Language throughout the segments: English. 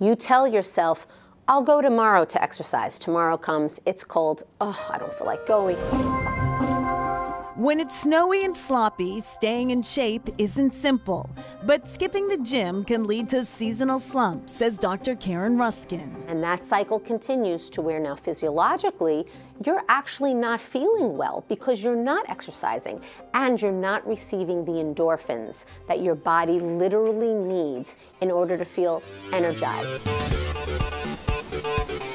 You tell yourself, I'll go tomorrow to exercise. Tomorrow comes, it's cold, oh, I don't feel like going. When it's snowy and sloppy, staying in shape isn't simple. But skipping the gym can lead to seasonal slumps, says Dr. Karen Ruskin. And that cycle continues to where now physiologically, you're actually not feeling well because you're not exercising and you're not receiving the endorphins that your body literally needs in order to feel energized.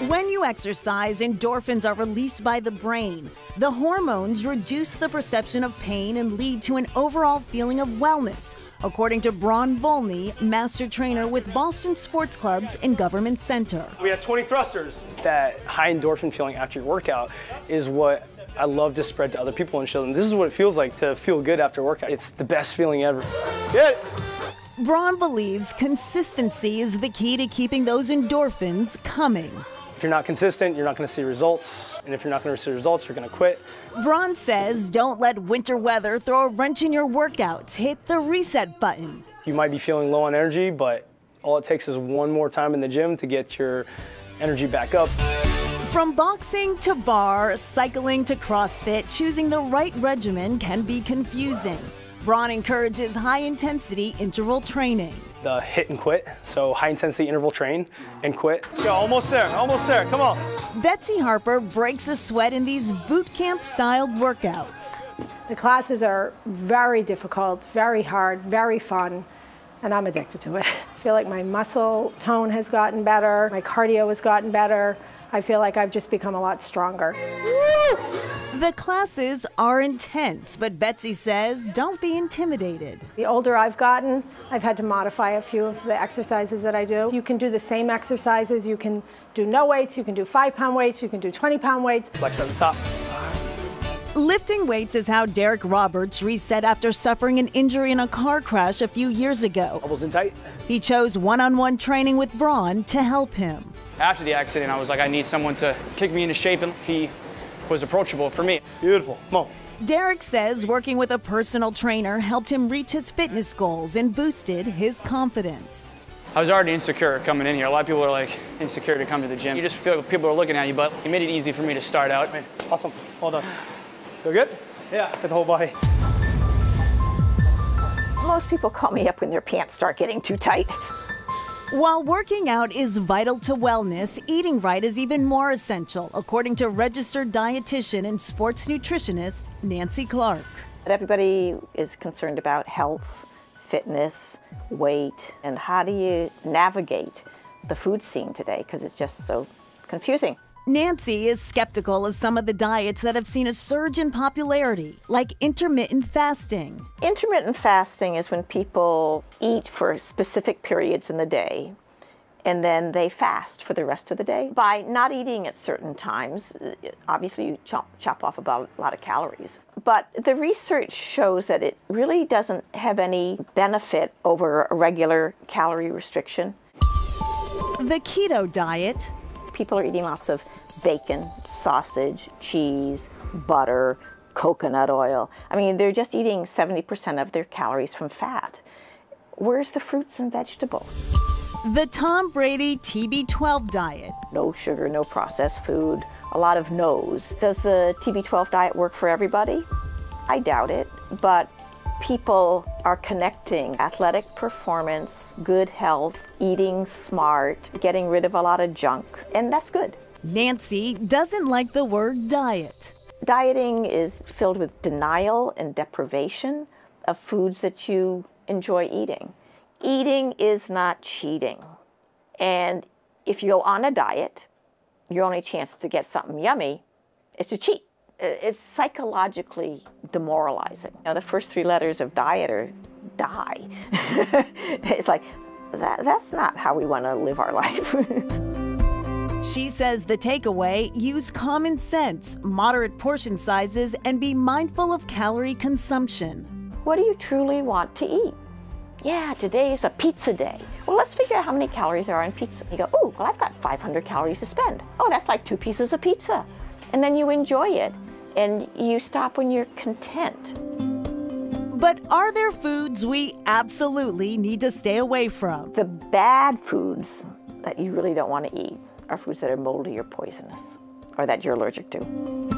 When you exercise, endorphins are released by the brain. The hormones reduce the perception of pain and lead to an overall feeling of wellness, according to Braun Volney, master trainer with Boston Sports Clubs and Government Center. We had 20 thrusters. That high endorphin feeling after your workout is what I love to spread to other people and show them this is what it feels like to feel good after workout. It's the best feeling ever. Get it. Braun believes consistency is the key to keeping those endorphins coming. If you're not consistent, you're not going to see results. And if you're not going to see results, you're going to quit. Braun says don't let winter weather throw a wrench in your workouts. Hit the reset button. You might be feeling low on energy, but all it takes is one more time in the gym to get your energy back up. From boxing to bar, cycling to CrossFit, choosing the right regimen can be confusing. Braun encourages high-intensity interval training. The hit and quit, so high-intensity interval train and quit. Let's go, almost there, come on. Betsy Harper breaks a sweat in these boot camp-styled workouts. The classes are very difficult, very hard, very fun, and I'm addicted to it. I feel like my muscle tone has gotten better, my cardio has gotten better. I feel like I've just become a lot stronger. Woo! The classes are intense, but Betsy says don't be intimidated. The older I've gotten, I've had to modify a few of the exercises that I do. You can do the same exercises. You can do no weights, you can do 5-pound weights, you can do 20-pound weights. Flex at the top. Lifting weights is how Derek Roberts reset after suffering an injury in a car crash a few years ago. Elbows in tight. He chose one-on-one training with Braun to help him. After the accident, I was like, I need someone to kick me into shape, and he was approachable for me. Beautiful, come on. Derek says working with a personal trainer helped him reach his fitness goals and boosted his confidence. I was already insecure coming in here. A lot of people are like insecure to come to the gym. You just feel like people are looking at you, but he made it easy for me to start out. Awesome, well done. Feel good? Yeah, get the whole body. Most people call me up when their pants start getting too tight. While working out is vital to wellness, eating right is even more essential, according to registered dietitian and sports nutritionist Nancy Clark. Everybody is concerned about health, fitness, weight, and how do you navigate the food scene today, because it's just so confusing. Nancy is skeptical of some of the diets that have seen a surge in popularity, like intermittent fasting. Intermittent fasting is when people eat for specific periods in the day, and then they fast for the rest of the day. By not eating at certain times, obviously you chop off about a lot of calories. But the research shows that it really doesn't have any benefit over a regular calorie restriction. The keto diet. People are eating lots of bacon, sausage, cheese, butter, coconut oil. I mean, they're just eating 70% of their calories from fat. Where's the fruits and vegetables? The Tom Brady TB12 diet. No sugar, no processed food, a lot of no's. Does the TB12 diet work for everybody? I doubt it, but people are connecting athletic performance, good health, eating smart, getting rid of a lot of junk, and that's good. Nancy doesn't like the word diet. Dieting is filled with denial and deprivation of foods that you enjoy eating. Eating is not cheating. And if you go on a diet, your only chance to get something yummy is to cheat. It's psychologically demoralizing. Now, the first 3 letters of diet are die. It's like, that's not how we want to live our life. She says the takeaway, use common sense, moderate portion sizes, and be mindful of calorie consumption. What do you truly want to eat? Yeah, today is a pizza day. Well, let's figure out how many calories there are in pizza. You go, oh, well, I've got 500 calories to spend. Oh, that's like 2 pieces of pizza. And then you enjoy it, and you stop when you're content. But are there foods we absolutely need to stay away from? The bad foods that you really don't want to eat are foods that are moldy or poisonous or that you're allergic to.